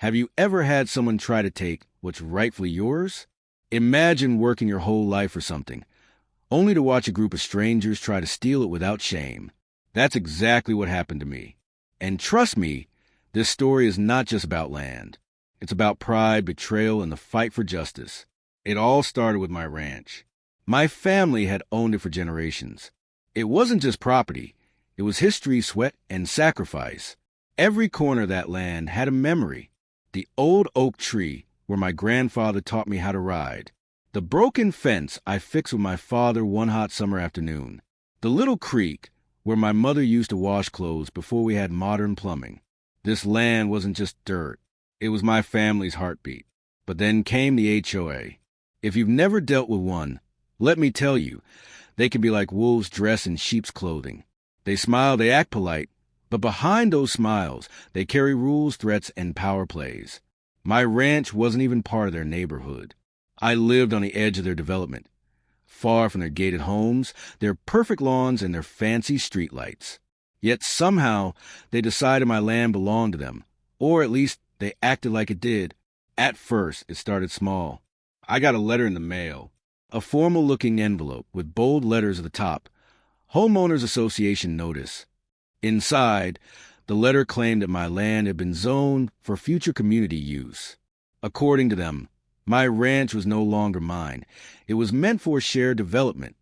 Have you ever had someone try to take what's rightfully yours? Imagine working your whole life for something, only to watch a group of strangers try to steal it without shame. That's exactly what happened to me. And trust me, this story is not just about land. It's about pride, betrayal, and the fight for justice. It all started with my ranch. My family had owned it for generations. It wasn't just property. It was history, sweat, and sacrifice. Every corner of that land had a memory. The old oak tree where my grandfather taught me how to ride. The broken fence I fixed with my father one hot summer afternoon. The little creek where my mother used to wash clothes before we had modern plumbing. This land wasn't just dirt. It was my family's heartbeat. But then came the HOA. If you've never dealt with one, let me tell you, they can be like wolves dressed in sheep's clothing. They smile, they act polite, but behind those smiles, they carry rules, threats, and power plays. My ranch wasn't even part of their neighborhood. I lived on the edge of their development, far from their gated homes, their perfect lawns, and their fancy streetlights. Yet somehow, they decided my land belonged to them, or at least they acted like it did. At first, it started small. I got a letter in the mail, a formal-looking envelope with bold letters at the top, Homeowners Association notice. Inside, the letter claimed that my land had been zoned for future community use. According to them, my ranch was no longer mine. It was meant for shared development.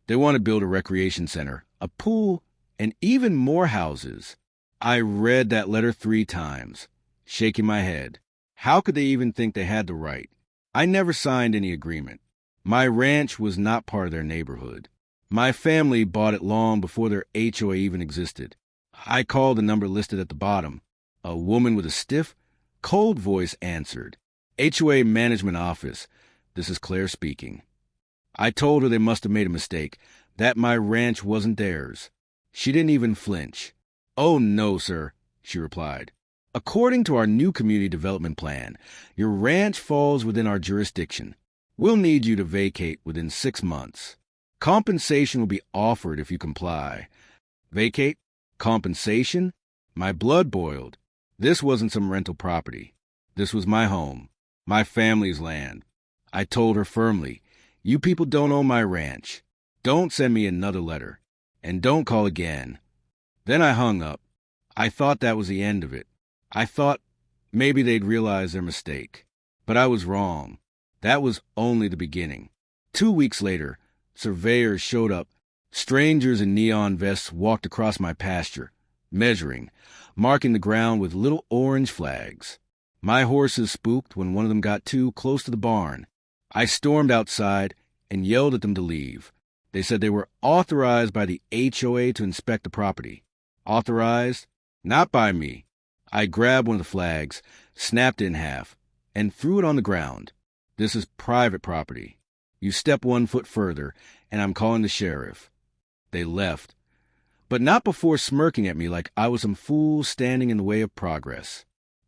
They wanted to build a recreation center, a pool, and even more houses. I read that letter 3 times, shaking my head. How could they even think they had the right? I never signed any agreement. My ranch was not part of their neighborhood. My family bought it long before their HOA even existed. I called the number listed at the bottom. A woman with a stiff, cold voice answered. HOA Management Office. This is Claire speaking. I told her they must have made a mistake, that my ranch wasn't theirs. She didn't even flinch. Oh, no, sir, she replied. According to our new community development plan, your ranch falls within our jurisdiction. We'll need you to vacate within 6 months. Compensation will be offered if you comply. Vacate? Compensation? My blood boiled. This wasn't some rental property. This was my home, my family's land. I told her firmly, you people don't own my ranch. Don't send me another letter. And don't call again. Then I hung up. I thought that was the end of it. I thought maybe they'd realize their mistake. But I was wrong. That was only the beginning. 2 weeks later, surveyors showed up. Strangers in neon vests walked across my pasture, measuring, marking the ground with little orange flags. My horses spooked when one of them got too close to the barn. I stormed outside and yelled at them to leave. They said they were authorized by the HOA to inspect the property. Authorized? Not by me. I grabbed one of the flags, snapped it in half, and threw it on the ground. This is private property. You step 1 foot further, and I'm calling the sheriff. They left, but not before smirking at me like I was some fool standing in the way of progress.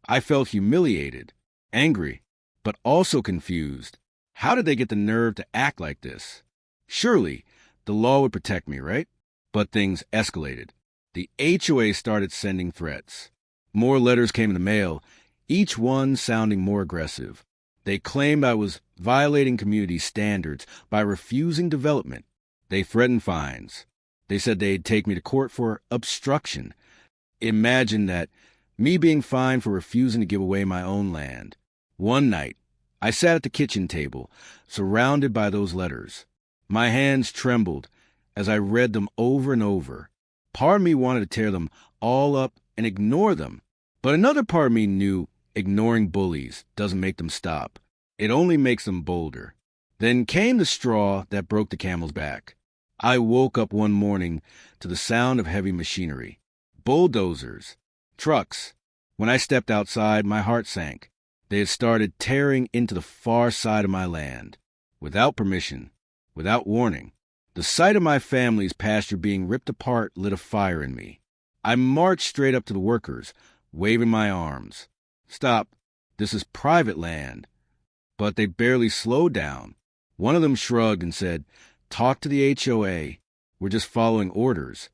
I felt humiliated, angry, but also confused. How did they get the nerve to act like this? Surely, the law would protect me, right? But things escalated. The HOA started sending threats. More letters came in the mail, each one sounding more aggressive. They claimed I was violating community standards by refusing development. They threatened fines. They said they'd take me to court for obstruction. Imagine that, me being fined for refusing to give away my own land. One night, I sat at the kitchen table, surrounded by those letters. My hands trembled as I read them over and over. Part of me wanted to tear them all up and ignore them, but another part of me knew ignoring bullies doesn't make them stop. It only makes them bolder. Then came the straw that broke the camel's back. I woke up one morning to the sound of heavy machinery. Bulldozers. Trucks. When I stepped outside, my heart sank. They had started tearing into the far side of my land. Without permission. Without warning. The sight of my family's pasture being ripped apart lit a fire in me. I marched straight up to the workers, waving my arms. Stop. This is private land. But they barely slowed down. One of them shrugged and said, talk to the HOA. We're just following orders.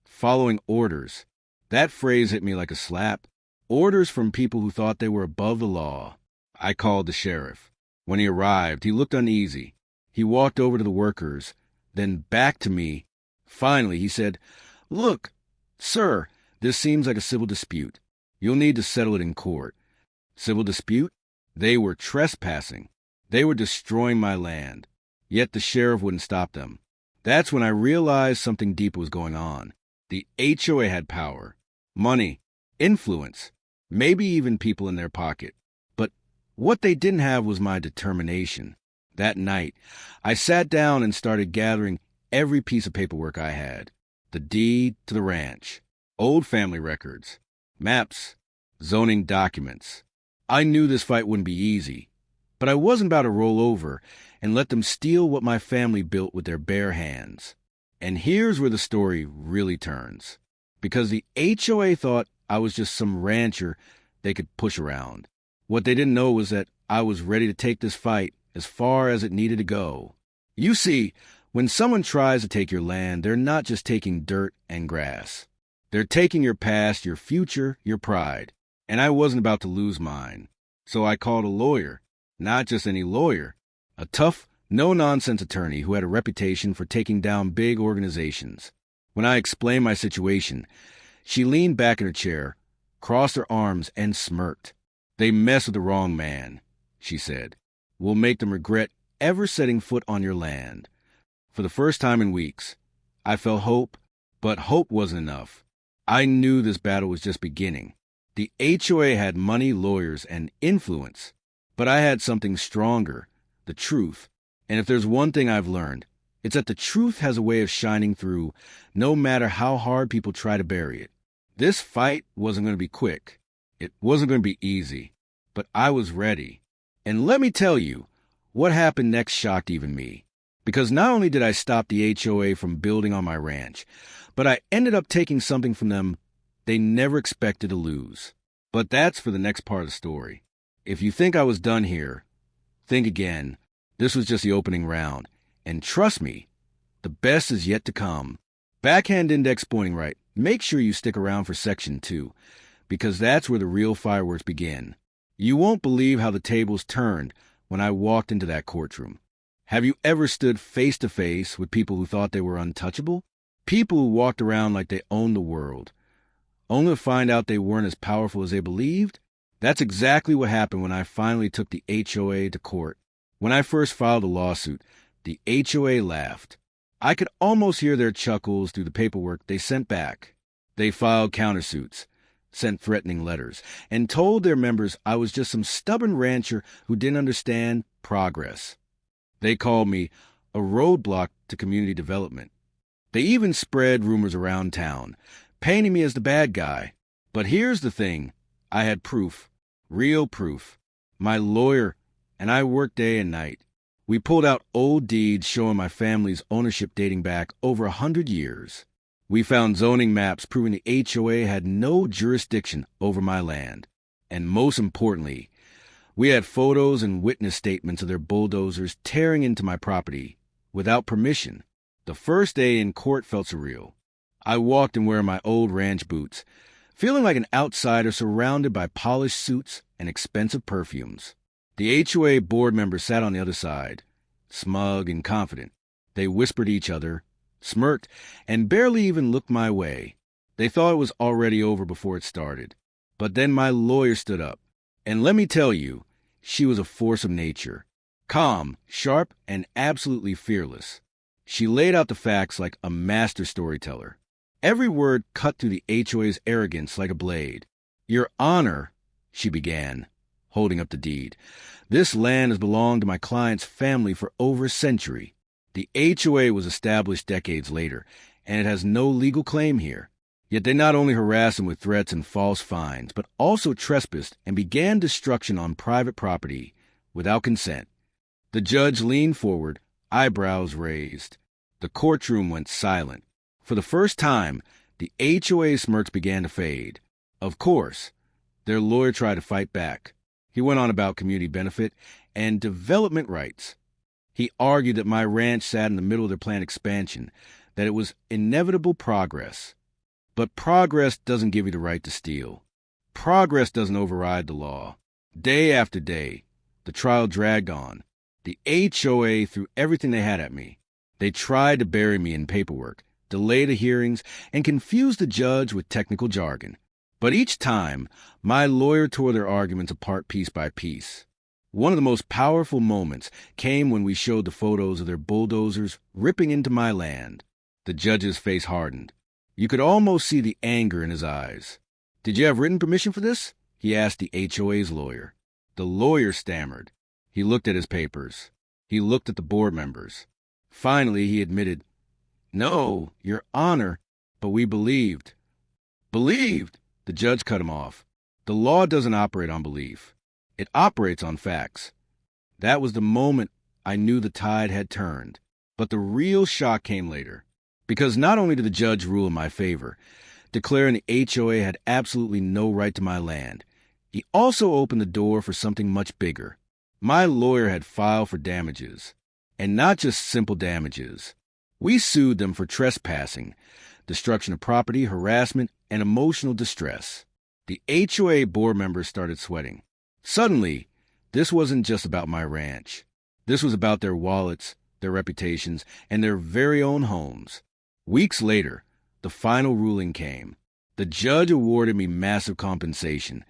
Following orders. That phrase hit me like a slap. Orders from people who thought they were above the law. I called the sheriff. When he arrived, he looked uneasy. He walked over to the workers, then back to me. Finally, he said, "Look, sir, this seems like a civil dispute. You'll need to settle it in court." Civil dispute? They were trespassing. They were destroying my land. Yet the sheriff wouldn't stop them. That's when I realized something deep was going on. The HOA had power, money, influence, maybe even people in their pocket. But what they didn't have was my determination. That night, I sat down and started gathering every piece of paperwork I had. The deed to the ranch, old family records, maps, zoning documents. I knew this fight wouldn't be easy, but I wasn't about to roll over and let them steal what my family built with their bare hands. And here's where the story really turns. Because the HOA thought I was just some rancher they could push around. What they didn't know was that I was ready to take this fight as far as it needed to go. You see, when someone tries to take your land, they're not just taking dirt and grass. They're taking your past, your future, your pride. And I wasn't about to lose mine. So I called a lawyer. Not just any lawyer. A tough, no-nonsense attorney who had a reputation for taking down big organizations. When I explained my situation, she leaned back in her chair, crossed her arms, and smirked. "They mess with the wrong man," she said. "We'll make them regret ever setting foot on your land." For the first time in weeks, I felt hope, but hope wasn't enough. I knew this battle was just beginning. The HOA had money, lawyers, and influence, but I had something stronger, the truth. And if there's one thing I've learned, it's that the truth has a way of shining through, no matter how hard people try to bury it. This fight wasn't going to be quick. It wasn't going to be easy, but I was ready. And let me tell you, what happened next shocked even me. Because not only did I stop the HOA from building on my ranch, but I ended up taking something from them they never expected to lose. But that's for the next part of the story. If you think I was done here, think again. This was just the opening round. And trust me, the best is yet to come. Backhand index pointing right. Make sure you stick around for section 2, because that's where the real fireworks begin. You won't believe how the tables turned when I walked into that courtroom. Have you ever stood face to face with people who thought they were untouchable? People who walked around like they owned the world, only to find out they weren't as powerful as they believed? That's exactly what happened when I finally took the HOA to court. When I first filed a lawsuit, the HOA laughed. I could almost hear their chuckles through the paperwork they sent back. They filed countersuits, sent threatening letters, and told their members I was just some stubborn rancher who didn't understand progress. They called me a roadblock to community development. They even spread rumors around town, painting me as the bad guy. But here's the thing. I had proof. Real proof. My lawyer and I worked day and night. We pulled out old deeds showing my family's ownership dating back over 100 years. We found zoning maps proving the HOA had no jurisdiction over my land. And most importantly, we had photos and witness statements of their bulldozers tearing into my property without permission. The first day in court felt surreal. I walked in wearing my old ranch boots, feeling like an outsider surrounded by polished suits and expensive perfumes. The HOA board members sat on the other side, smug and confident. They whispered to each other, smirked, and barely even looked my way. They thought it was already over before it started. But then my lawyer stood up. And let me tell you, she was a force of nature. Calm, sharp, and absolutely fearless. She laid out the facts like a master storyteller. Every word cut through the HOA's arrogance like a blade. "Your Honor," she began, holding up the deed, "this land has belonged to my client's family for over a century. The HOA was established decades later, and it has no legal claim here. Yet they not only harassed him with threats and false fines, but also trespassed and began destruction on private property without consent." The judge leaned forward, eyebrows raised. The courtroom went silent. For the first time, the HOA's smirks began to fade. Of course, their lawyer tried to fight back. He went on about community benefit and development rights. He argued that my ranch sat in the middle of their planned expansion, that it was inevitable progress. But progress doesn't give you the right to steal. progress doesn't override the law. Day after day, the trial dragged on. The HOA threw everything they had at me. They tried to bury me in paperwork, delay the hearings, and confuse the judge with technical jargon. But each time, my lawyer tore their arguments apart piece by piece. One of the most powerful moments came when we showed the photos of their bulldozers ripping into my land. The judge's face hardened. You could almost see the anger in his eyes. "Did you have written permission for this?" he asked the HOA's lawyer. The lawyer stammered. He looked at his papers. He looked at the board members. Finally, he admitted, "No, Your Honor, but we believed." "Believed?" The judge cut him off. "The law doesn't operate on belief. It operates on facts." That was the moment I knew the tide had turned. But the real shock came later. Because not only did the judge rule in my favor, declaring the HOA had absolutely no right to my land, he also opened the door for something much bigger. My lawyer had filed for damages. And not just simple damages. We sued them for trespassing, destruction of property, harassment, and emotional distress. The HOA board members started sweating. Suddenly, this wasn't just about my ranch. This was about their wallets, their reputations, and their very own homes. Weeks later, the final ruling came. The judge awarded me massive compensation,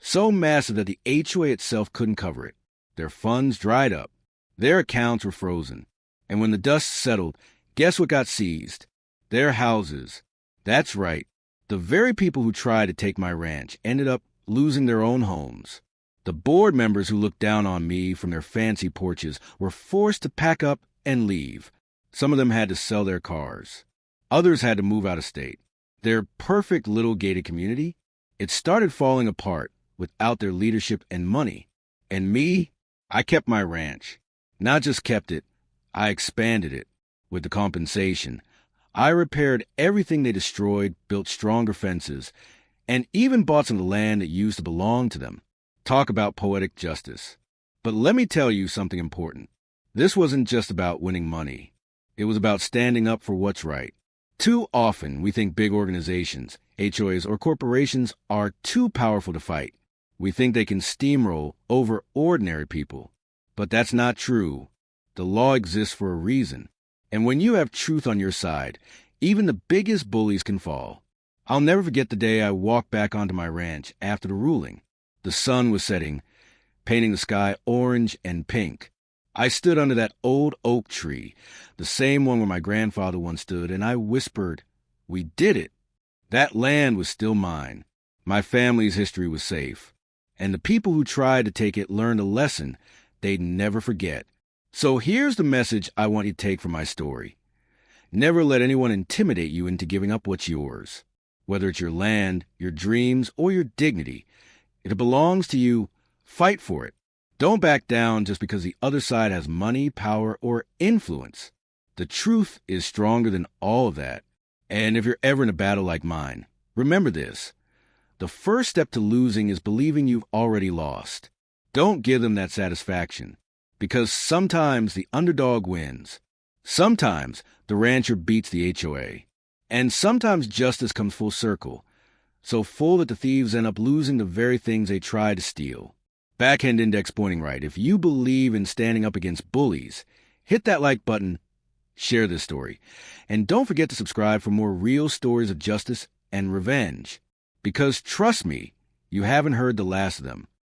so massive that the HOA itself couldn't cover it. Their funds dried up. Their accounts were frozen. And when the dust settled, guess what got seized? Their houses. That's right. The very people who tried to take my ranch ended up losing their own homes. The board members who looked down on me from their fancy porches were forced to pack up and leave. Some of them had to sell their cars. Others had to move out of state. Their perfect little gated community, it started falling apart without their leadership and money. And me, I kept my ranch. Not just kept it, I expanded it. With the compensation, I repaired everything they destroyed, built stronger fences, and even bought some of the land that used to belong to them. Talk about poetic justice. But let me tell you something important. This wasn't just about winning money. It was about standing up for what's right. Too often, we think big organizations, HOAs, or corporations are too powerful to fight. We think they can steamroll over ordinary people. But that's not true. The law exists for a reason. And when you have truth on your side, even the biggest bullies can fall. I'll never forget the day I walked back onto my ranch after the ruling. The sun was setting, painting the sky orange and pink. I stood under that old oak tree, the same one where my grandfather once stood, and I whispered, "We did it." That land was still mine. My family's history was safe. And the people who tried to take it learned a lesson they'd never forget. So here's the message I want you to take from my story. Never let anyone intimidate you into giving up what's yours. Whether it's your land, your dreams, or your dignity, if it belongs to you, fight for it. Don't back down just because the other side has money, power, or influence. The truth is stronger than all of that. And if you're ever in a battle like mine, remember this. The first step to losing is believing you've already lost. Don't give them that satisfaction, because sometimes the underdog wins. Sometimes the rancher beats the HOA. And sometimes justice comes full circle, so full that the thieves end up losing the very things they tried to steal. Backhand index pointing right. If you believe in standing up against bullies, hit that like button, share this story, and don't forget to subscribe for more real stories of justice and revenge. Because trust me, you haven't heard the last of them.